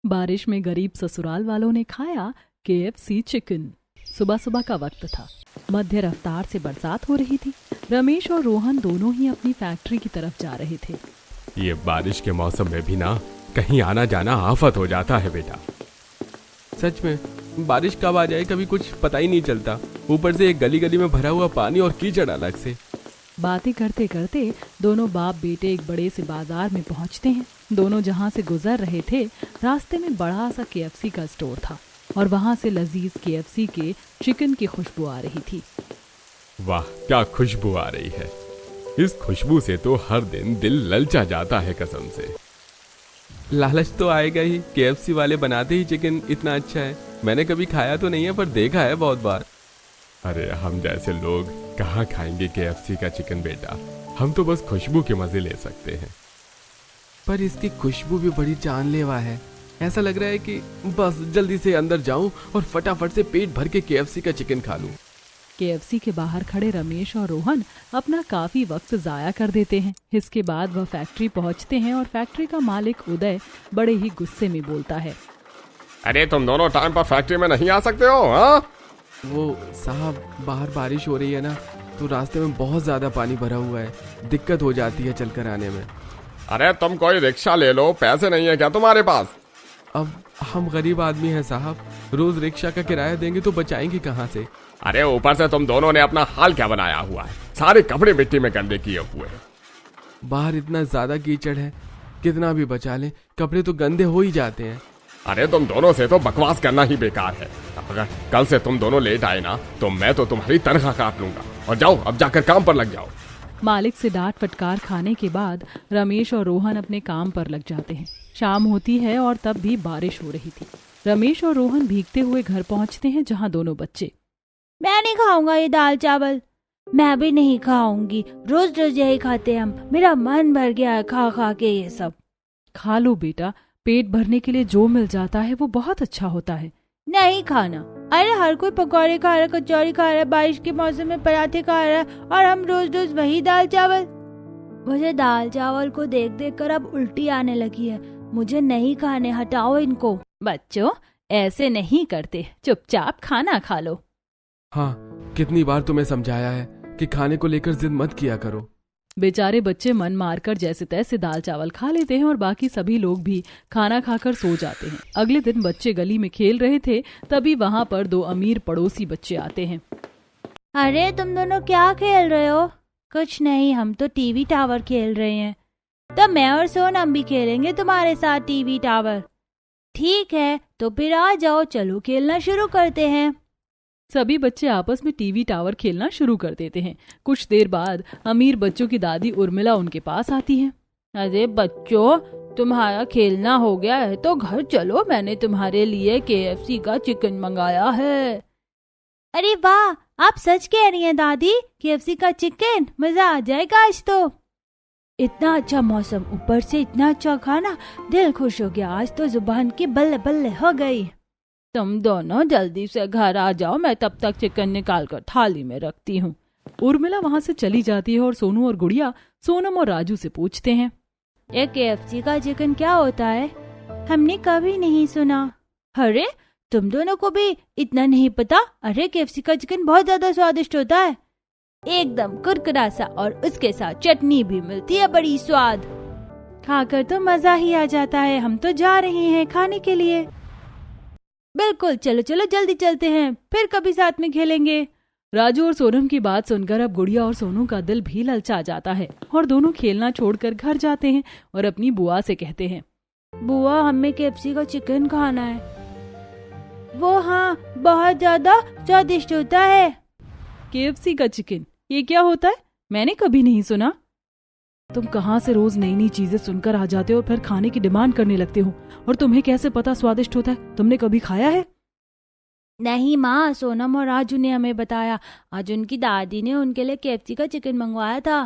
बारिश में गरीब ससुराल वालों ने खाया केएफसी चिकन। सुबह सुबह का वक्त था। मध्य रफ्तार से बरसात हो रही थी। रमेश और रोहन दोनों ही अपनी फैक्ट्री की तरफ जा रहे थे। ये बारिश के मौसम में भी ना कहीं आना जाना आफत हो जाता है बेटा। सच में बारिश कब आ जाए कभी कुछ पता ही नहीं चलता। ऊपर से एक गली गली में भरा हुआ पानी और कीचड़ अलग से। बातें करते करते दोनों बाप बेटे एक बड़े से बाजार में पहुंचते हैं। दोनों जहां से गुजर रहे थे रास्ते में बड़ा सा केएफसी का स्टोर था और वहां से लजीज केएफसी के चिकन की खुशबू आ रही थी। वाह क्या खुशबू आ रही है। इस खुशबू से तो हर दिन दिल ललचा जाता है कसम से। लालच तो आएगा ही। केएफसी वाले बनाते ही चिकन इतना अच्छा है। मैंने कभी खाया तो नहीं है पर देखा है बहुत बार। अरे हम जैसे लोग कहाँ खाएंगे केएफसी का चिकन बेटा। हम तो बस खुशबू के मजे ले सकते हैं। पर इसकी खुशबू भी बड़ी जानलेवा है। ऐसा लग रहा है कि बस जल्दी से अंदर जाऊं और फटाफट से पेट भर के केएफसी का चिकन खा लूं। केएफसी के बाहर खड़े रमेश और रोहन अपना काफी वक्त जाया कर देते हैं। इसके बाद वह फैक्ट्री पहुंचते हैं और फैक्ट्री का मालिक उदय बड़े ही गुस्से में बोलता है, अरे तुम दोनों टाइम पर फैक्ट्री में नहीं आ सकते हो हाँ? वो साहब बाहर बारिश हो रही है ना, तो रास्ते में बहुत ज्यादा पानी भरा हुआ है, दिक्कत हो जाती है चलकर आने में। अरे तुम कोई रिक्शा ले लो, पैसे नहीं है क्या तुम्हारे पास? अब हम गरीब आदमी हैं साहब, रोज रिक्शा का किराया देंगे तो बचाएंगे कहाँ से। अरे ऊपर से तुम दोनों ने अपना हाल क्या बनाया हुआ है। सारे कपड़े मिट्टी में गंदे किए हुए हैं। बाहर इतना ज्यादा कीचड़ है, कितना भी बचा लें कपड़े तो गंदे हो ही जाते हैं। अरे तुम दोनों से तो बकवास करना ही बेकार है। अगर कल से तुम दोनों लेट आए ना तो मैं तो तुम्हारी तनख्वाह काट लूंगा। और जाओ अब जाकर काम पर लग जाओ। मालिक से डांट फटकार खाने के बाद रमेश और रोहन अपने काम पर लग जाते हैं। शाम होती है और तब भी बारिश हो रही थी। रमेश और रोहन भीगते हुए घर पहुंचते हैं जहां दोनों बच्चे, मैं नहीं खाऊंगा ये दाल चावल। मैं भी नहीं खाऊंगी, रोज रोज यही खाते हैं हम। मेरा मन भर गया है खा खा के ये सब। खा लो बेटा, पेट भरने के लिए जो मिल जाता है वो बहुत अच्छा होता है। नहीं खाना। अरे हर कोई पकौड़े खा रहा है, कचौड़ी खा रहा है, बारिश के मौसम में पराठे खा रहा है और हम रोज रोज वही दाल चावल। मुझे दाल चावल को देख देख कर अब उल्टी आने लगी है। मुझे नहीं खाने, हटाओ इनको। बच्चों ऐसे नहीं करते, चुपचाप खाना खा लो। हाँ, कितनी बार तुम्हें समझाया है कि खाने को लेकर जिद मत किया करो। बेचारे बच्चे मन मारकर जैसे तैसे दाल चावल खा लेते हैं और बाकी सभी लोग भी खाना खाकर सो जाते हैं। अगले दिन बच्चे गली में खेल रहे थे, तभी वहाँ पर दो अमीर पड़ोसी बच्चे आते हैं। अरे तुम दोनों क्या खेल रहे हो? कुछ नहीं, हम तो टीवी टावर खेल रहे हैं। तो मैं और सोनम भी खेलेंगे तुम्हारे साथ टीवी टावर। ठीक है, तो फिर आ जाओ, चलो खेलना शुरू करते हैं। सभी बच्चे आपस में टीवी टावर खेलना शुरू कर देते हैं। कुछ देर बाद अमीर बच्चों की दादी उर्मिला उनके पास आती है। अरे बच्चों, तुम्हारा खेलना हो गया है तो घर चलो, मैंने तुम्हारे लिए केएफसी का चिकन मंगाया है। अरे वाह, आप सच कह रही हैं दादी? केएफसी का चिकन, मजा आ जाएगा आज तो। इतना अच्छा मौसम, ऊपर से इतना अच्छा खाना, दिल खुश हो गया। आज तो जुबान की बल्ले बल्ले हो गई। तुम दोनों जल्दी से घर आ जाओ, मैं तब तक चिकन निकाल कर थाली में रखती हूँ। उर्मिला वहाँ से चली जाती है और सोनू और गुड़िया सोनम और राजू से पूछते हैं, ये केएफसी का चिकन क्या होता है? हमने कभी नहीं सुना। अरे तुम दोनों को भी इतना नहीं पता? अरे केएफसी का चिकन बहुत ज्यादा स्वादिष्ट होता है, एकदम कुरकुरा सा, और उसके साथ चटनी भी मिलती है बड़ी स्वाद। खाकर तो मजा ही आ जाता है। हम तो जा रहे हैं खाने के लिए। बिल्कुल, चलो चलो जल्दी चलते हैं, फिर कभी साथ में खेलेंगे। राजू और सोनम की बात सुनकर अब गुड़िया और सोनू का दिल भी ललचा जाता है और दोनों खेलना छोड़कर घर जाते हैं और अपनी बुआ से कहते हैं, बुआ हमें केएफसी का चिकन खाना है। वो हाँ, बहुत ज्यादा स्वादिष्ट होता है। केएफसी का चिकन, ये क्या होता है? मैंने कभी नहीं सुना। तुम कहाँ से रोज नई नई चीजें सुनकर आ जाते हो और फिर खाने की डिमांड करने लगते हो, और तुम्हें कैसे पता स्वादिष्ट होता है? तुमने कभी खाया है? नहीं माँ, सोनम और राजू ने हमें बताया। आज उनकी दादी ने उनके लिए केएफसी का चिकन मंगवाया था।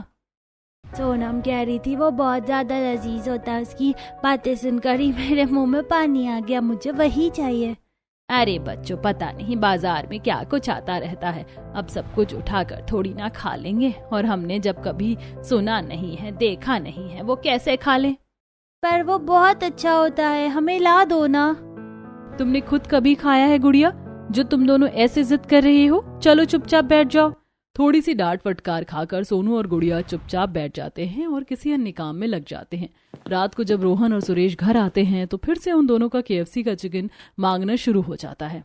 सोनम कह रही थी वो बहुत ज्यादा लजीज होता है। उसकी बातें सुनकर ही मेरे मुंह में पानी आ गया, मुझे वही चाहिए। अरे बच्चों, पता नहीं बाजार में क्या कुछ आता रहता है। अब सब कुछ उठाकर थोड़ी ना खा लेंगे, और हमने जब कभी सुना नहीं है, देखा नहीं है, वो कैसे खा लें? पर वो बहुत अच्छा होता है, हमें ला दो ना। तुमने खुद कभी खाया है गुड़िया, जो तुम दोनों ऐसे जिद कर रही हो? चलो चुपचाप बैठ जाओ। थोड़ी सी डांट फटकार खाकर सोनू और गुड़िया चुपचाप बैठ जाते हैं और किसी अन्य काम में लग जाते हैं। रात को जब रोहन और सुरेश घर आते हैं तो फिर से उन दोनों का केएफसी का चिकन मांगना शुरू हो जाता है।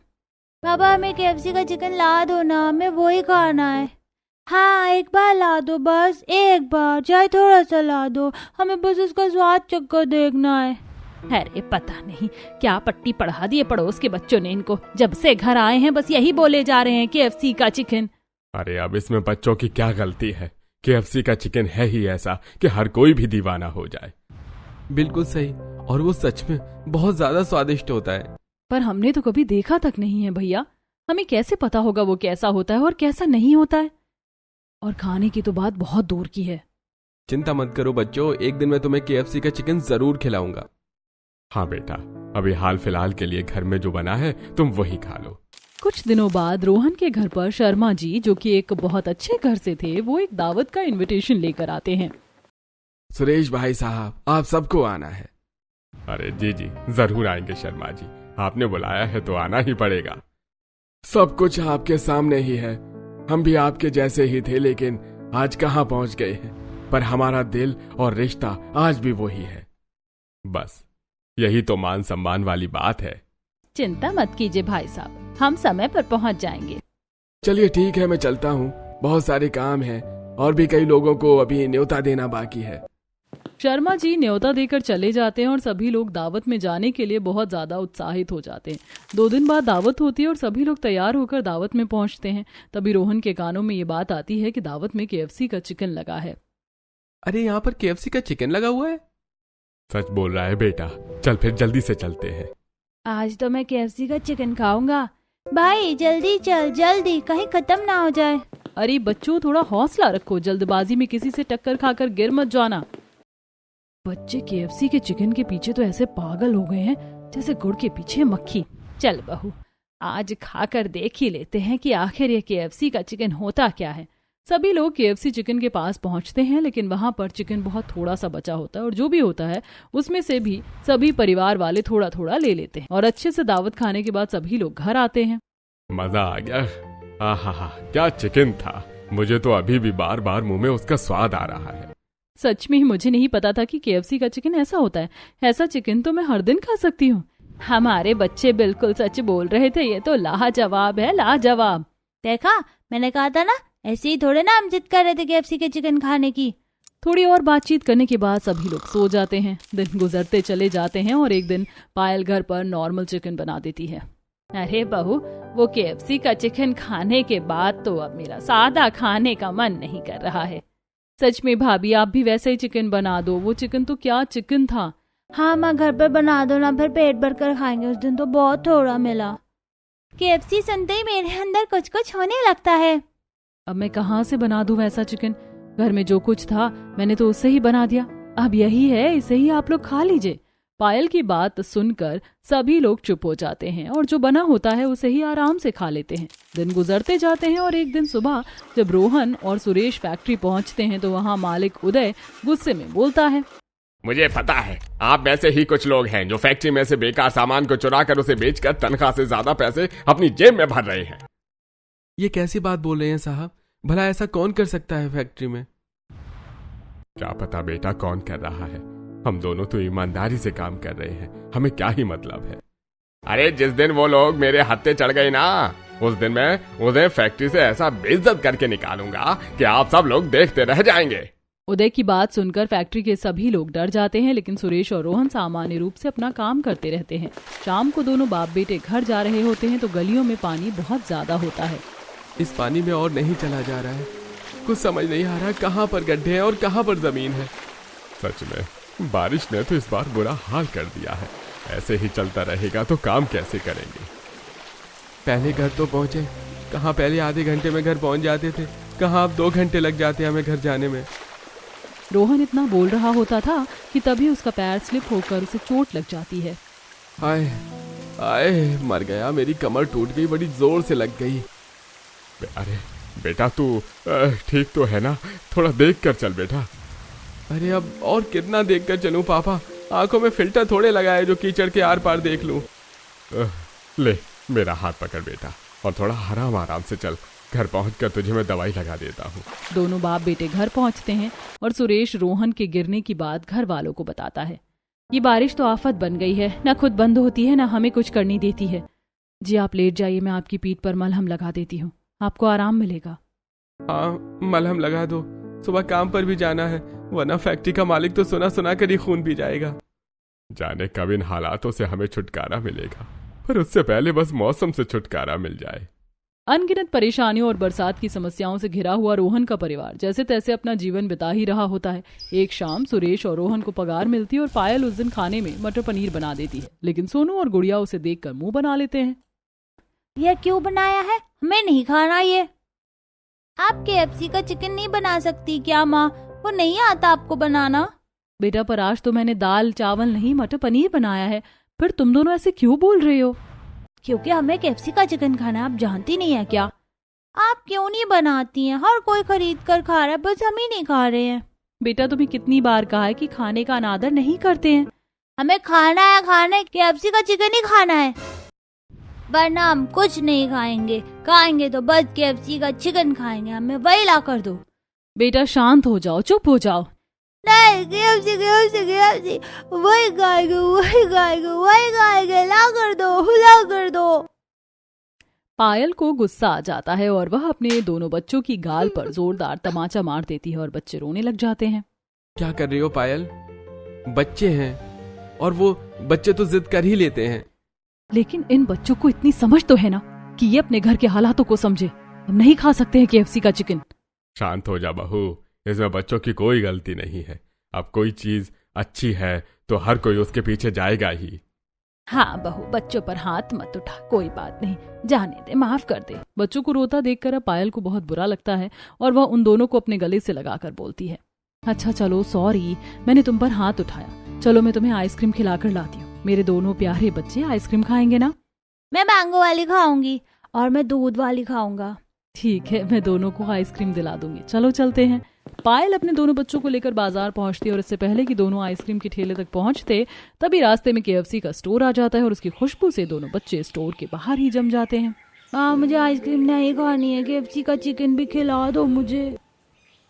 पापा हमें केएफसी का चिकन ला दो ना, हमें वही खाना है। हाँ एक बार ला दो, बस एक बार, चाहे थोड़ा सा ला दो, हमें बस उसका स्वाद चक्कर देखना है। अरे पता नहीं क्या पट्टी पढ़ा दिए पड़ोस के बच्चों ने इनको, जब से घर आए हैं बस यही बोले जा रहे हैं केएफसी का चिकन। अरे अब इसमें बच्चों की क्या गलती है? केएफसी का चिकन है ही ऐसा कि हर कोई भी दीवाना हो जाए। बिल्कुल सही, और वो सच में बहुत ज्यादा स्वादिष्ट होता है। पर हमने तो कभी देखा तक नहीं है भैया, हमें कैसे पता होगा वो कैसा होता है और कैसा नहीं होता है? और खाने की तो बात बहुत दूर की है। चिंता मत करो बच्चों, एक दिन मैं तुम्हें केएफसी का चिकन जरूर खिलाऊंगा। हाँ बेटा, अभी हाल फिलहाल के लिए घर में जो बना है तुम वही खा लो। कुछ दिनों बाद रोहन के घर पर शर्मा जी, जो कि एक बहुत अच्छे घर से थे, वो एक दावत का इनविटेशन लेकर आते हैं। सुरेश भाई साहब, आप सबको आना है। अरे जी जी, जरूर आएंगे शर्मा जी, आपने बुलाया है तो आना ही पड़ेगा। सब कुछ आपके सामने ही है, हम भी आपके जैसे ही थे, लेकिन आज कहाँ पहुंच गए हैं, पर हमारा दिल और रिश्ता आज भी वही है। बस यही तो मान सम्मान वाली बात है। चिंता मत कीजिए भाई साहब, हम समय पर पहुंच जाएंगे। चलिए ठीक है, मैं चलता हूँ, बहुत सारे काम हैं और भी कई लोगों को अभी न्योता देना बाकी है। शर्मा जी न्योता देकर चले जाते हैं और सभी लोग दावत में जाने के लिए बहुत ज्यादा उत्साहित हो जाते हैं। 2 दिन बाद दावत होती है और सभी लोग तैयार होकर दावत में पहुंचते हैं। तभी रोहन के कानों में ये बात आती है कि दावत में केएफसी का चिकन लगा है। अरे यहाँ पर केएफसी का चिकन लगा हुआ है? सच बोल रहा है बेटा, चल फिर जल्दी से चलते हैं। आज तो मैं केएफसी का चिकन खाऊंगा। भाई जल्दी चल, जल्दी, कहीं खत्म ना हो जाए। अरे बच्चों थोड़ा हौसला रखो, जल्दबाजी में किसी से टक्कर खाकर गिर मत जाना। बच्चे केएफसी के चिकन के पीछे तो ऐसे पागल हो गए हैं जैसे गुड़ के पीछे मक्खी। चल बहू, आज खाकर देख ही लेते हैं कि आखिर ये केएफसी का चिकन होता क्या है। सभी लोग केएफसी चिकन के पास पहुंचते हैं, लेकिन वहां पर चिकन बहुत थोड़ा सा बचा होता है और जो भी होता है उसमें से भी सभी परिवार वाले थोड़ा थोड़ा ले लेते हैं और अच्छे से दावत खाने के बाद सभी लोग घर आते हैं। मजा आ गया। आहा, क्या चिकन था, मुझे तो अभी भी बार बार मुंह में उसका स्वाद आ रहा है। सच में ही मुझे नहीं पता था कि केएफसी का चिकन ऐसा होता है। ऐसा चिकन तो मैं हर दिन खा सकती हूँ। हमारे बच्चे बिल्कुल सच बोल रहे थे, ये तो लाजवाब है, लाजवाब। देखा, मैंने कहा था ना, ऐसे ही थोड़े ना हम जिद कर रहे थे केएफसी के चिकन खाने की। थोड़ी और बातचीत करने के बाद सभी लोग सो जाते हैं। दिन गुजरते चले जाते हैं और एक दिन पायल घर पर नॉर्मल चिकन बना देती है। अरे बहू, वो केएफसी का चिकन खाने के बाद तो अब मेरा सादा खाने का मन नहीं कर रहा है। सच में भाभी, आप भी वैसे ही चिकन बना दो। वो चिकन तो क्या चिकन था। हाँ माँ, घर पर बना दो ना, फिर पेट भर कर खाएंगे। उस दिन तो बहुत थोड़ा मिला। केएफसी सुनते ही मेरे अंदर कुछ कुछ होने लगता है। अब मैं कहाँ से बना दूं वैसा चिकन? घर में जो कुछ था मैंने तो उससे ही बना दिया। अब यही है, इसे ही आप लोग खा लीजिए। पायल की बात सुनकर सभी लोग चुप हो जाते हैं और जो बना होता है उसे ही आराम से खा लेते हैं। दिन गुजरते जाते हैं और एक दिन सुबह जब रोहन और सुरेश फैक्ट्री पहुंचते हैं तो वहां मालिक उदय गुस्से में बोलता है, मुझे पता है आप वैसे ही कुछ लोग हैं जो फैक्ट्री में से बेकार सामान को चुरा कर उसे बेचकर तनख्वाह से ज्यादा पैसे अपनी जेब में भर रहे हैं। ये कैसी बात बोल रहे हैं साहब? भला ऐसा कौन कर सकता है फैक्ट्री में? क्या पता बेटा कौन कर रहा है, हम दोनों तो ईमानदारी से काम कर रहे हैं, हमें क्या ही मतलब है। अरे जिस दिन वो लोग मेरे हत्थे चढ़ गए ना, उस दिन मैं उन्हें फैक्ट्री से ऐसा बेइज्जत करके निकालूंगा कि आप सब लोग देखते रह जाएंगे। उदय की बात सुनकर फैक्ट्री के सभी लोग डर जाते हैं, लेकिन सुरेश और रोहन सामान्य रूप से अपना काम करते रहते हैं। शाम को दोनों बाप बेटे घर जा रहे होते हैं तो गलियों में पानी बहुत ज्यादा होता है। इस पानी में और नहीं चला जा रहा है, कुछ समझ नहीं आ रहा कहाँ पर गड्ढे हैं और कहाँ पर जमीन है। सच में बारिश ने तो इस बार बुरा हाल कर दिया है, ऐसे ही चलता रहेगा तो काम कैसे करेंगे। पहले घर तो पहुंचे, कहाँ पहले आधे घंटे में घर पहुंच जाते थे, कहाँ अब 2 घंटे लग जाते हैं हमें घर जाने में। रोहन इतना बोल रहा होता था कि तभी उसका पैर स्लिप होकर उसे चोट लग जाती है। हाय हाय, मर गया, मेरी कमर टूट गई, बड़ी जोर से लग गई। अरे बेटा तू ठीक तो है ना, थोड़ा देख कर चल बेटा। अरे अब और कितना देख कर चलूं पापा, आंखों में फिल्टर थोड़े लगाए जो कीचड़ के आर पार देख लूं। ले मेरा हाथ पकड़ बेटा और थोड़ा आराम आराम से चल। घर पहुंचकर तुझे मैं दवाई लगा देता हूँ। दोनों बाप बेटे घर पहुंचते हैं और सुरेश रोहन के गिरने की बात घर वालों को बताता है। ये बारिश तो आफत बन गई है, ना खुद बंद होती है ना हमें कुछ करनी देती है। जी आप लेट जाइए, मैं आपकी पीठ पर मलहम लगा देती हूँ, आपको आराम मिलेगा। हाँ मलहम लगा दो, सुबह काम पर भी जाना है, वरना फैक्ट्री का मालिक तो सुना सुना कर ही खून पी जाएगा। जाने कब इन हालातों से हमें छुटकारा मिलेगा, पर उससे पहले बस मौसम से छुटकारा मिल जाए। अनगिनत परेशानियों और बरसात की समस्याओं से घिरा हुआ रोहन का परिवार जैसे तैसे अपना जीवन बिता ही रहा होता है। एक शाम सुरेश और रोहन को पगार मिलती है और पायल उस दिन खाने में मटर पनीर बना देती है, लेकिन सोनू और गुड़िया उसे देखकर मुंह बना लेते हैं। यह क्यों बनाया है, हमें नहीं खाना ये। आप KFC का चिकन नहीं बना सकती क्या माँ, वो नहीं आता आपको बनाना? बेटा पर आज तो मैंने दाल चावल नहीं मटर पनीर बनाया है, फिर तुम दोनों ऐसे क्यों बोल रहे हो? क्योंकि हमें KFC का चिकन खाना है, आप जानती नहीं है क्या? आप क्यों नहीं बनाती हैं? हर कोई खरीद कर खा रहा है, बस हम ही नहीं खा रहे हैं। बेटा तुम्हें कितनी बार कहा है कि खाने का अनादर नहीं करते हैं। हमें खाना है KFC का चिकन ही खाना है, वरना हम कुछ नहीं खाएंगे। खाएंगे तो बस KFC का चिकन खाएंगे, हमें वही ला कर दो। बेटा शांत हो जाओ, चुप हो जाओ। नहीं KFC वही खाएंगे, ला कर दो। पायल को गुस्सा आ जाता है और वह अपने दोनों बच्चों की गाल पर जोरदार तमाचा मार देती है और बच्चे रोने लग जाते हैं। क्या कर रही हो पायल? बच्चे हैं और वो बच्चे तो जिद कर ही लेते हैं। लेकिन इन बच्चों को इतनी समझ तो है ना कि ये अपने घर के हालातों को समझे। हम नहीं खा सकते हैं KFC का चिकन। शांत हो जा बहू, इसमें बच्चों की कोई गलती नहीं है। अब कोई चीज अच्छी है तो हर कोई उसके पीछे जाएगा ही। हाँ बहू, बच्चों पर हाथ मत उठा, कोई बात नहीं, जाने दे, माफ कर दे। बच्चों को रोता देखकर अब पायल को बहुत बुरा लगता है और वह उन दोनों को अपने गले से लगाकर बोलती है, अच्छा चलो सॉरी, मैंने तुम पर हाथ उठाया, चलो मैं तुम्हें आइसक्रीम खिलाकर लाती हूँ। मेरे दोनों प्यारे बच्चे आइसक्रीम खाएंगे ना? मैं मैंगो वाली खाऊंगी और मैं दूध वाली खाऊंगा। ठीक है, मैं दोनों को आइसक्रीम दिला दूंगी, चलो चलते हैं। पायल अपने दोनों बच्चों को लेकर बाजार पहुंचती है और इससे पहले कि दोनों आइसक्रीम के ठेले तक पहुंचते तभी रास्ते में KFC का स्टोर आ जाता है और उसकी खुशबू से दोनों बच्चे स्टोर के बाहर ही जम जाते हैं। माँ मुझे आइसक्रीम नहीं खानी है, KFC का चिकन भी खिला दो मुझे।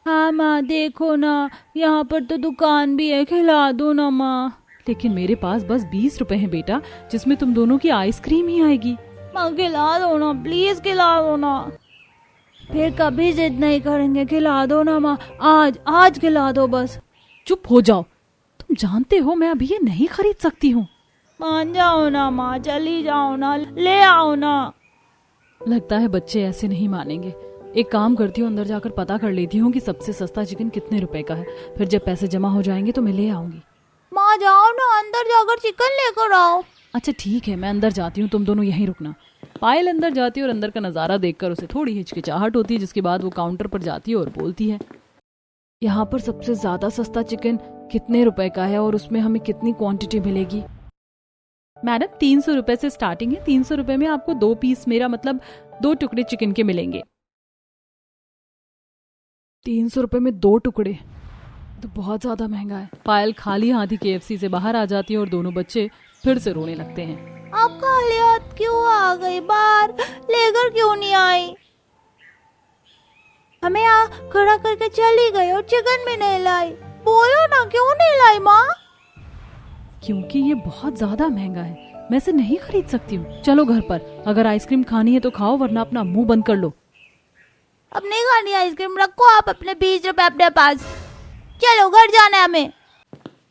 हाँ माँ देखो ना, यहाँ पर तो दुकान भी है, खिला दो ना माँ। लेकिन मेरे पास बस 20 रुपए हैं बेटा, जिसमें तुम दोनों की आइसक्रीम ही आएगी। माँ खिला दो ना, प्लीज खिला दो ना। फिर कभी जिद नहीं करेंगे, खिला दो ना माँ, आज खिला दो बस। चुप हो जाओ, तुम जानते हो मैं अभी ये नहीं खरीद सकती हूँ। मान जाओ ना माँ, चली जाओ ना, ले आओ ना। लगता है बच्चे ऐसे नहीं मानेंगे। एक काम करती हूँ, अंदर जाकर पता कर लेती हूँ कि सबसे सस्ता चिकन कितने रुपए का है, फिर जब पैसे जमा हो जाएंगे तो मैं ले आऊंगी। माँ जाओ ना, अंदर जाकर चिकन लेकर आओ। अच्छा ठीक है, मैं अंदर जाती हूँ, तुम दोनों यहीं रुकना। पायल अंदर जाती है और अंदर का नज़ारा देखकर उसे थोड़ी हिचकिचाहट होती है, जिसके बाद वो काउंटर पर जाती है और बोलती है, यहाँ पर सबसे ज्यादा सस्ता चिकन कितने रुपए का है और उसमें हमें कितनी क्वांटिटी मिलेगी? मैडम 300 रुपए से स्टार्टिंग है, 300 रुपए में आपको 2 पीस, मेरा मतलब 2 टुकड़े चिकन के मिलेंगे। 300 रुपए में 2 टुकड़े तो बहुत ज्यादा महंगा है। पायल खाली हाथ ही KFC से बाहर आ जाती है और दोनों बच्चे फिर से रोने लगते हैं। आप खाली हाथ क्यों आ गई बाहर, लेकर क्यों नहीं आई? हमें यहाँ खड़ा करके चली गई और चिकन भी नहीं लाई। बोलो ना क्यों नहीं लाई माँ? क्योंकि ये बहुत ज्यादा महंगा है, मैं इसे नहीं खरीद सकती हूँ। चलो घर पर, अगर आइसक्रीम खानी है तो खाओ, वरना अपना मुंह बंद कर लो। अब नहीं खानी आइसक्रीम, रखो आप अपने 20 रुपए अपने पास, चलो घर जाना है हमें।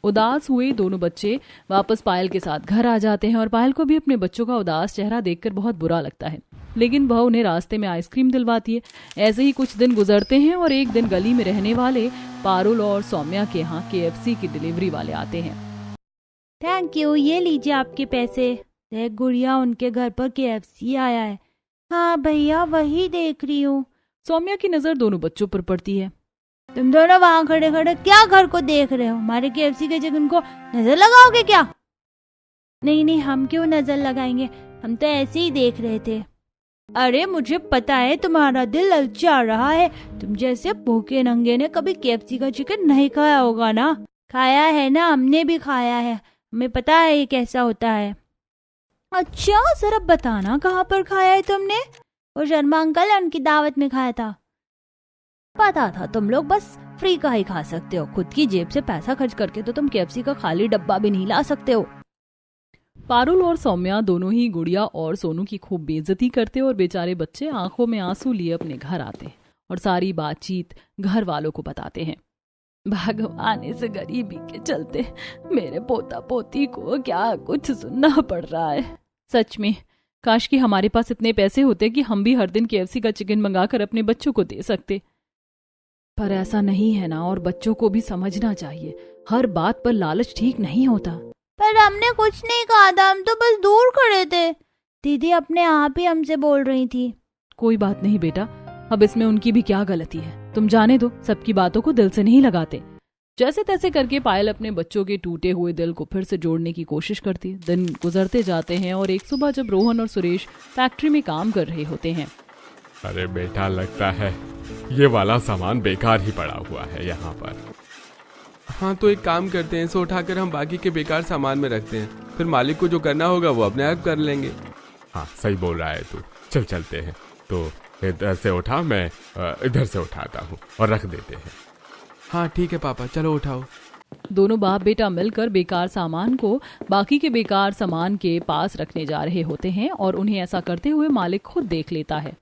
उदास हुए दोनों बच्चे वापस पायल के साथ घर आ जाते हैं और पायल को भी अपने बच्चों का उदास चेहरा देखकर बहुत बुरा लगता है, लेकिन वह उन्हें रास्ते में आइसक्रीम दिलवाती है। ऐसे ही कुछ दिन गुजरते हैं और एक दिन गली में रहने वाले पारुल और सौम्या के यहाँ KFC की डिलीवरी वाले आते हैं। थैंक यू, ये लीजिए आपके पैसे। देख गुड़िया, उनके घर पर KFC आया है। हाँ भैया वही देख रही हूँ। सौम्या की नजर दोनों बच्चों पर पड़ती है। तुम दोनों वहाँ खड़े खड़े क्या घर को देख रहे हो? हमारे KFC के चिकन को नजर लगाओगे क्या? नहीं नहीं, हम क्यों नजर लगाएंगे, हम तो ऐसे ही देख रहे थे। अरे मुझे पता है तुम्हारा दिल ललचा रहा है, तुम जैसे भूखे नंगे ने कभी KFC का चिकन नहीं खाया होगा ना। खाया है ना, हमने भी खाया है, हमें पता है ये कैसा होता है। अच्छा, जरा बताना कहाँ पर खाया है तुमने? वो शर्मा अंकल है, उनकी दावत में खाया था। पता था तुम लोग बस फ्री का ही खा सकते हो, खुद की जेब से पैसा खर्च करके तो तुम केएफसी का खाली डब्बा भी नहीं ला सकते हो। पारुल और सौम्या दोनों ही गुड़िया और सोनू की खूब बेइज्जती करते और बेचारे बच्चे आंखों में आंसू लिए अपने घर आते और सारी बातचीत घर वालों को बताते हैं। भगवान, इस गरीबी के चलते मेरे पोता पोती को क्या कुछ सुनना पड़ रहा है। सच में काश कि हमारे पास इतने पैसे होते कि हम भी हर दिन केएफसी का चिकन मंगाकर अपने बच्चों को दे सकते, पर ऐसा नहीं है ना। और बच्चों को भी समझना चाहिए, हर बात पर लालच ठीक नहीं होता। पर हमने कुछ नहीं कहा था, हम तो बस दूर खड़े थे। दीदी अपने आप ही हमसे बोल रही थी। कोई बात नहीं बेटा, अब इसमें उनकी भी क्या गलती है, तुम जाने दो, सबकी बातों को दिल से नहीं लगाते। जैसे तैसे करके पायल अपने बच्चों के टूटे हुए दिल को फिर से जोड़ने की कोशिश करती है। दिन गुजरते जाते हैं और एक सुबह जब रोहन और सुरेश फैक्ट्री में काम कर रहे होते हैं। अरे बेटा, लगता है ये वाला सामान बेकार ही पड़ा हुआ है यहाँ पर। हाँ, तो एक काम करते हैं, इसे उठाकर हम बाकी के बेकार सामान में रखते हैं, फिर मालिक को जो करना होगा वो अपने आप कर लेंगे। हाँ, सही बोल रहा है तू, चल चलते हैं। तो इधर से उठा, मैं इधर से उठाता हूँ और रख देते हैं। हाँ ठीक है पापा, चलो उठाओ। दोनों बाप बेटा मिलकर बेकार सामान को बाकी के बेकार सामान के पास रखने जा रहे होते हैं और उन्हें ऐसा करते हुए मालिक खुद देख लेता है।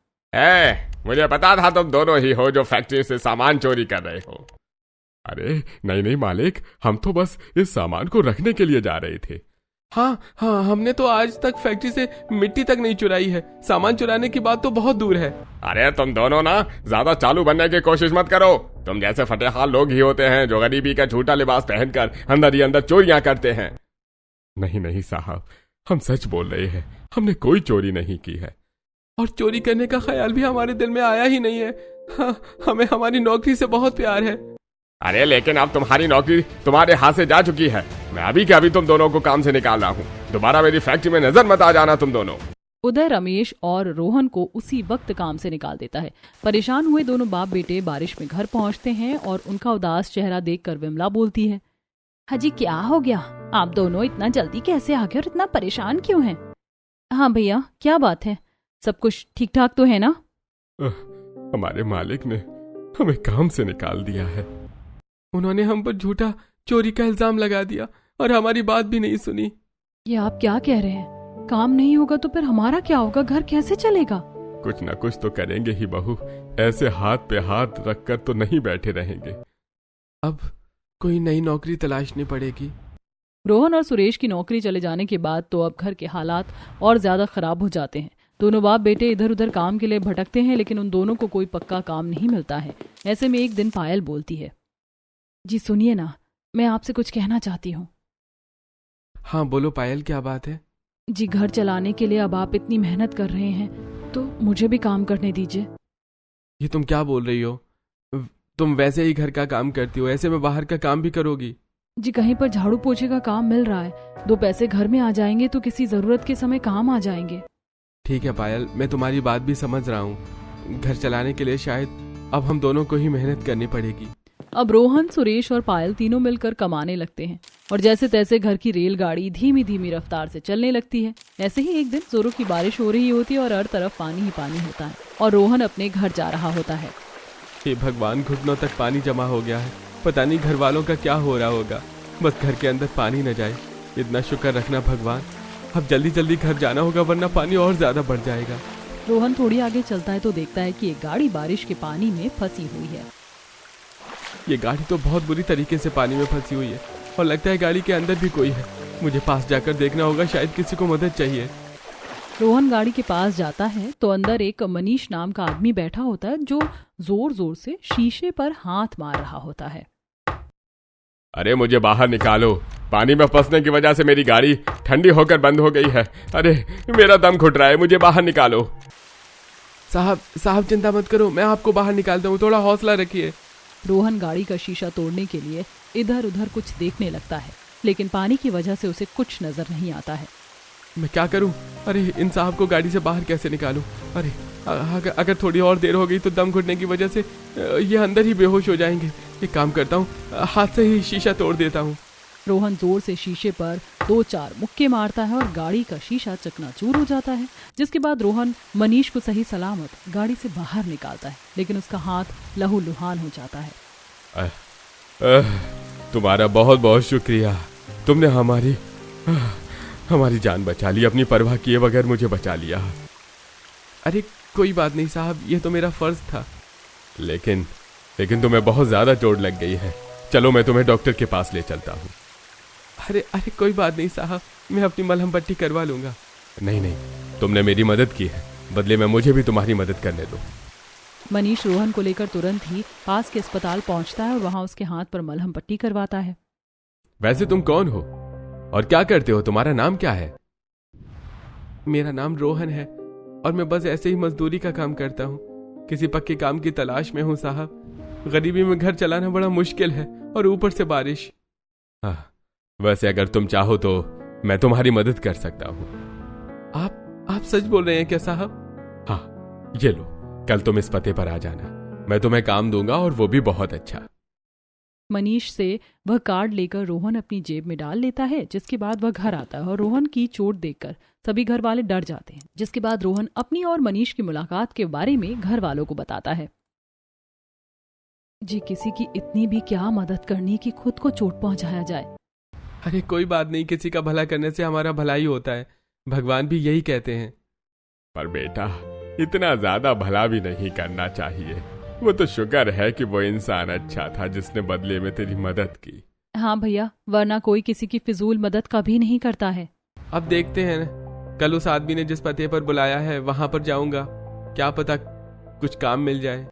मुझे पता था तुम दोनों ही हो जो फैक्ट्री से सामान चोरी कर रहे हो। अरे नहीं नहीं मालिक, हम तो बस इस सामान को रखने के लिए जा रहे थे। हाँ हाँ, हमने तो आज तक फैक्ट्री से मिट्टी तक नहीं चुराई है, सामान चुराने की बात तो बहुत दूर है। अरे तुम दोनों ना ज्यादा चालू बनने की कोशिश मत करो। तुम जैसे फटेहाल लोग ही होते हैं जो गरीबी का झूठा लिबास पहनकर अंदर ही अंदर चोरियां करते हैं। नहीं नहीं साहब, हम सच बोल रहे हैं, हमने कोई चोरी नहीं की है। और चोरी करने का ख्याल भी हमारे दिल में आया ही नहीं है। हाँ, हमें हमारी नौकरी से बहुत प्यार है। अरे लेकिन अब तुम्हारी नौकरी तुम्हारे हाथ से जा चुकी है। मैं अभी के अभी तुम दोनों को काम से निकाल रहा हूँ, दोबारा मेरी फैक्ट्री में नजर मत आ जाना तुम दोनों। उधर रमेश और रोहन को उसी वक्त काम से निकाल देता है। परेशान हुए दोनों बाप बेटे बारिश में घर पहुंचते हैं और उनका उदास चेहरा देखकर विमला बोलती है, हाजी क्या हो गया, आप दोनों इतना जल्दी कैसे आ गए और इतना परेशान क्यों हैं? हाँ भैया, क्या बात है, सब कुछ ठीक ठाक तो है ना? हमारे मालिक ने हमें काम से निकाल दिया है। उन्होंने हम पर झूठा चोरी का इल्जाम लगा दिया और हमारी बात भी नहीं सुनी। ये आप क्या कह रहे हैं? काम नहीं होगा तो फिर हमारा क्या होगा, घर कैसे चलेगा? कुछ न कुछ तो करेंगे ही बहू, ऐसे हाथ पे हाथ रखकर तो नहीं बैठे रहेंगे। अब कोई नई नौकरी तलाशनी पड़ेगी। रोहन और सुरेश की नौकरी चले जाने के बाद तो अब घर के हालात और ज्यादा खराब हो जाते हैं। दोनों बाप बेटे इधर उधर काम के लिए भटकते हैं, लेकिन उन दोनों को कोई पक्का काम नहीं मिलता है। ऐसे में एक दिन पायल बोलती है, जी सुनिए ना, मैं आपसे कुछ कहना चाहती हूँ। हाँ बोलो पायल, क्या बात है? जी, घर चलाने के लिए अब आप इतनी मेहनत कर रहे हैं तो मुझे भी काम करने दीजिए। ये तुम क्या बोल रही हो? तुम वैसे ही घर का काम करती हो, ऐसे में बाहर का काम भी करोगी? जी, कहीं पर झाड़ू पोछे का काम मिल रहा है, 2 पैसे घर में आ जाएंगे तो किसी जरूरत के समय काम आ जाएंगे। ठीक है पायल, मैं तुम्हारी बात भी समझ रहा हूँ। घर चलाने के लिए शायद अब हम दोनों को ही मेहनत करनी पड़ेगी। अब रोहन, सुरेश और पायल तीनों मिलकर कमाने लगते हैं और जैसे तैसे घर की रेलगाड़ी धीमी धीमी रफ्तार से चलने लगती है। ऐसे ही एक दिन जोरों की बारिश हो रही होती है और हर तरफ पानी ही पानी होता है और रोहन अपने घर जा रहा होता है। हे भगवान, घुटनों तक पानी जमा हो गया है, पता नहीं घर वालों का क्या हो रहा होगा। बस घर के अंदर पानी न जाए, इतना शुक्र रखना भगवान। अब जल्दी जल्दी घर जाना होगा वरना पानी और ज्यादा बढ़ जाएगा। रोहन थोड़ी आगे चलता है तो देखता है कि एक गाड़ी बारिश के पानी में फंसी हुई है। ये गाड़ी तो बहुत बुरी तरीके से पानी में फंसी हुई है और लगता है गाड़ी के अंदर भी कोई है। मुझे पास जाकर देखना होगा, शायद किसी को मदद चाहिए। रोहन गाड़ी के पास जाता है तो अंदर एक मनीष नाम का आदमी बैठा होता है जो जोर जोर से शीशे पर हाथ मार रहा होता है। अरे मुझे बाहर निकालो, पानी में फंसने की वजह से मेरी गाड़ी ठंडी होकर बंद हो गई है। अरे मेरा दम घुट रहा है, मुझे बाहर निकालो। साहब चिंता मत करो, मैं आपको बाहर निकालता हूँ, थोड़ा हौसला रखिए। रोहन गाड़ी का शीशा तोड़ने के लिए इधर उधर कुछ देखने लगता है, लेकिन पानी की वजह से उसे कुछ नजर नहीं आता है। मैं क्या करूं? अरे इन साहब को गाड़ी से बाहर कैसे निकालूं? अरे अगर थोड़ी और देर हो गई तो दम घुटने की वजह से ये अंदर ही बेहोश हो जाएंगे। एक काम करता हूँ, हाथ से ही शीशा तोड़ देता हूँ। रोहन जोर से शीशे पर 2-4 मुक्के मारता है और गाड़ी का शीशा चकनाचूर हो जाता है, जिसके बाद रोहन मनीष को सही सलामत गाड़ी से बाहर निकालता है, लेकिन उसका हाथ लहूलुहान हो जाता है। तुम्हारा बहुत बहुत शुक्रिया, तुमने हमारी जान बचा ली, अपनी परवाह किए बगैर मुझे बचा लिया। अरे कोई बात नहीं साहब, ये तो मेरा फर्ज था। लेकिन तुम्हें बहुत ज्यादा चोट लग गई है, चलो मैं तुम्हें डॉक्टर के पास ले चलता हूँ। अरे कोई बात नहीं साहब, मैं अपनी मलहम पट्टी करवा लूंगा। नहीं, तुमने मेरी मदद की है, बदले में मुझे भी तुम्हारी मदद करने दो। मनीष रोहन को लेकर तुरंत ही पास के अस्पताल पहुंचता है और वहां उसके हाथ पर मलहम पट्टी करवाता है। वैसे तुम कौन हो और क्या करते हो, तुम्हारा नाम क्या है? मेरा नाम रोहन है और मैं बस ऐसे ही मजदूरी का काम करता हूँ। किसी पक्के काम की तलाश में हूँ साहब। गरीबी में घर चलाना बड़ा मुश्किल है और ऊपर से बारिश। हाँ, वैसे अगर तुम चाहो तो मैं तुम्हारी मदद कर सकता हूँ। आप सच बोल रहे हैं क्या साहब? हाँ, ये लो, कल तुम इस पते पर आ जाना, मैं तुम्हें काम दूंगा और वो भी बहुत अच्छा। मनीष से वह कार्ड लेकर रोहन अपनी जेब में डाल लेता है, जिसके बाद वह घर आता है और रोहन की चोट देखकर सभी घर वाले डर जाते हैं, जिसके बाद रोहन अपनी और मनीष की मुलाकात के बारे में घर वालों को बताता है। जी, किसी की इतनी भी क्या मदद करनी कि खुद को चोट पहुंचाया जाए। अरे कोई बात नहीं, किसी का भला करने से हमारा भला ही होता है, भगवान भी यही कहते हैं। पर बेटा, इतना ज्यादा भला भी नहीं करना चाहिए। वो तो शुक्र है कि वो इंसान अच्छा था जिसने बदले में तेरी मदद की। हाँ भैया, वरना कोई किसी की फिजूल मदद कभी नहीं करता है। अब देखते हैं ना, कल उस आदमी ने जिस पते पर बुलाया है वहां पर जाऊंगा, क्या पता कुछ काम मिल जाए।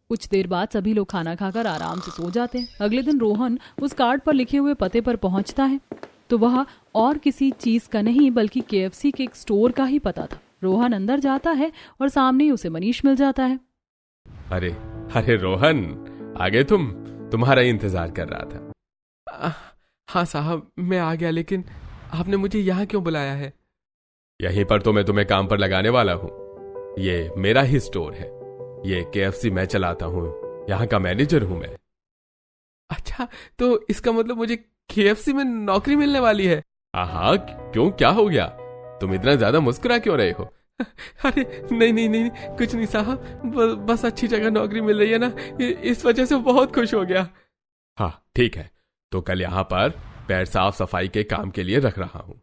कुछ देर बाद सभी लोग खाना खाकर आराम से सो जाते हैं। अगले दिन रोहन उस कार्ड पर लिखे हुए पते पर पहुंचता है तो वह और किसी चीज का नहीं बल्कि KFC के एक स्टोर का ही पता था। रोहन अंदर जाता है और सामने ही उसे मनीष मिल जाता है। अरे रोहन, आगे तुम्हारा इंतजार कर रहा था। हाँ साहब, मैं आ गया, लेकिन आपने मुझे यहाँ क्यों बुलाया है? यहीं पर तो मैं तुम्हें काम पर लगाने वाला हूँ। ये मेरा ही स्टोर है, ये KFC मैं चलाता हूँ, यहाँ का मैनेजर हूँ मैं। अच्छा, तो इसका मतलब मुझे KFC में नौकरी मिलने वाली है? हाँ, क्यों, क्या हो गया? तुम इतना ज्यादा मुस्कुरा क्यों रहे हो? अरे नहीं, कुछ नहीं साहब, बस अच्छी जगह नौकरी मिल रही है ना, इस वजह से बहुत खुश हो गया। हाँ ठीक है, तो कल यहाँ पर पैर साफ सफाई के काम के लिए रख रहा हूँ।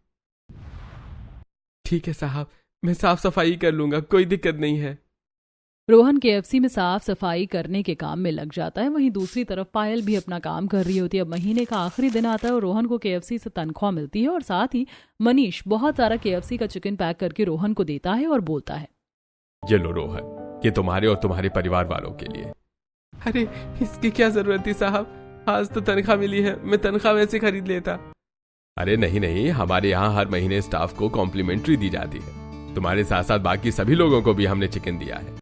ठीक है साहब, मैं साफ सफाई कर लूंगा, कोई दिक्कत नहीं है। रोहन KFC में साफ सफाई करने के काम में लग जाता है। वहीं दूसरी तरफ पायल भी अपना काम कर रही होती है। अब महीने का आखिरी दिन आता है और रोहन को KFC से तनख्वाह मिलती है और साथ ही मनीष बहुत सारा KFC का चिकन पैक करके रोहन को देता है और बोलता है, ये लो रोहन, ये तुम्हारे और तुम्हारे परिवार वालों के लिए। अरे इसकी क्या जरूरत थी साहब, आज तो तनख्वाह मिली है, मैं तनख्वाह वैसे खरीद लेता। अरे नहीं, हमारे यहाँ हर महीने स्टाफ को कॉम्प्लीमेंट्री दी जाती है, तुम्हारे साथ साथ बाकी सभी लोगों को भी हमने चिकन दिया है।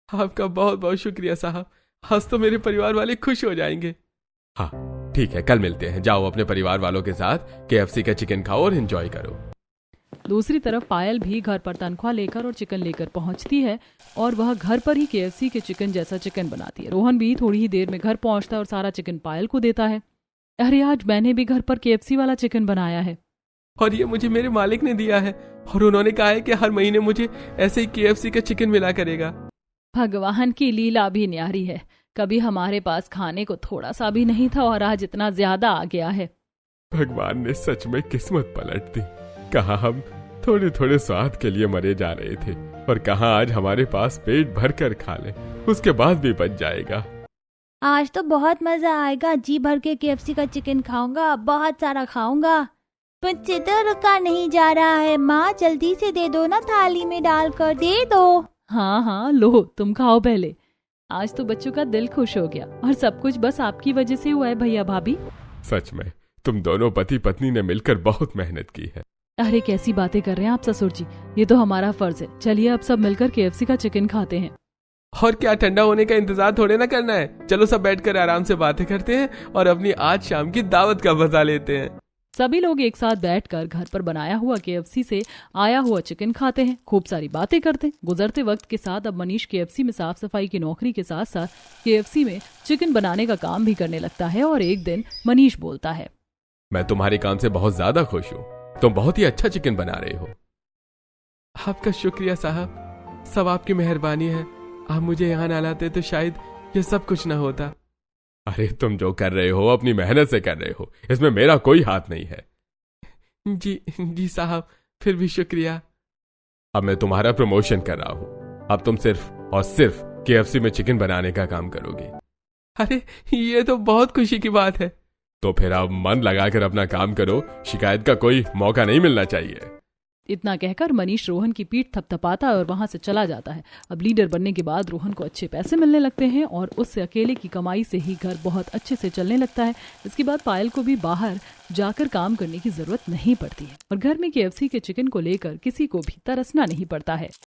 आपका बहुत बहुत शुक्रिया साहब, आज तो मेरे परिवार वाले खुश हो जाएंगे। हाँ ठीक है, कल मिलते हैं, जाओ अपने परिवार वालों के साथ KFC का चिकन खाओ और एंजॉय करो। दूसरी तरफ पायल भी घर पर तनख्वाह लेकर और चिकन लेकर पहुंचती है और वह घर पर ही KFC के चिकन जैसा चिकन बनाती है। रोहन भी थोड़ी ही देर में घर पहुंचता है और सारा चिकन पायल को देता है। अरे आज मैंने भी घर पर KFC वाला चिकन बनाया है और ये मुझे मेरे मालिक ने दिया है और उन्होंने कहा है कि हर महीने मुझे ऐसे ही KFC का चिकन मिला करेगा। भगवान की लीला भी न्यारी है, कभी हमारे पास खाने को थोड़ा सा भी नहीं था और आज इतना ज्यादा आ गया है। भगवान ने सच में किस्मत पलट दी। कहाँ हम थोड़े थोड़े स्वाद के लिए मरे जा रहे थे और कहाँ आज हमारे पास पेट भर कर खा ले, उसके बाद भी बच जाएगा। आज तो बहुत मजा आएगा, जी भर के KFC का चिकन खाऊंगा, बहुत सारा खाऊंगा। मुझसे तो रुका नहीं जा रहा है, माँ जल्दी से दे दो ना, थाली में डालकर दे दो। हाँ, लो तुम खाओ पहले। आज तो बच्चों का दिल खुश हो गया और सब कुछ बस आपकी वजह से हुआ है भैया भाभी। सच में तुम दोनों पति पत्नी ने मिलकर बहुत मेहनत की है। अरे कैसी बातें कर रहे हैं आप ससुर जी, ये तो हमारा फर्ज है। चलिए अब सब मिलकर KFC का चिकन खाते हैं। और क्या, ठंडा होने का इंतजार थोड़े ना करना है, चलो सब बैठकर आराम से बातें करते हैं और अपनी आज शाम की दावत का मजा लेते हैं। सभी लोग एक साथ बैठकर घर पर बनाया हुआ केएफसी से आया हुआ चिकन खाते हैं, खूब सारी बातें करते हैं। गुजरते वक्त के साथ अब मनीष केएफसी में साफ सफाई की नौकरी के साथ साथ केएफसी में चिकन बनाने का काम भी करने लगता है। और एक दिन मनीष बोलता है, मैं तुम्हारे काम से बहुत ज्यादा खुश हूँ। तुम बहुत ही अच्छा चिकन बना रहे हो। आपका शुक्रिया साहब, सब आपकी मेहरबानी है। आप मुझे यहाँ ना लाते तो शायद ये सब कुछ ना होता। अरे तुम जो कर रहे हो अपनी मेहनत से कर रहे हो, इसमें मेरा कोई हाथ नहीं है। जी साहब, फिर भी शुक्रिया। अब मैं तुम्हारा प्रमोशन कर रहा हूँ। अब तुम सिर्फ और सिर्फ केएफसी में चिकन बनाने का काम करोगे। अरे ये तो बहुत खुशी की बात है। तो फिर अब मन लगाकर अपना काम करो, शिकायत का कोई मौका नहीं मिलना चाहिए। इतना कहकर मनीष रोहन की पीठ थपथपाता है और वहां से चला जाता है। अब लीडर बनने के बाद रोहन को अच्छे पैसे मिलने लगते हैं और उससे अकेले की कमाई से ही घर बहुत अच्छे से चलने लगता है। इसके बाद पायल को भी बाहर जाकर काम करने की जरूरत नहीं पड़ती है और घर में केएफसी के चिकन को लेकर किसी को भी तरसना नहीं पड़ता है।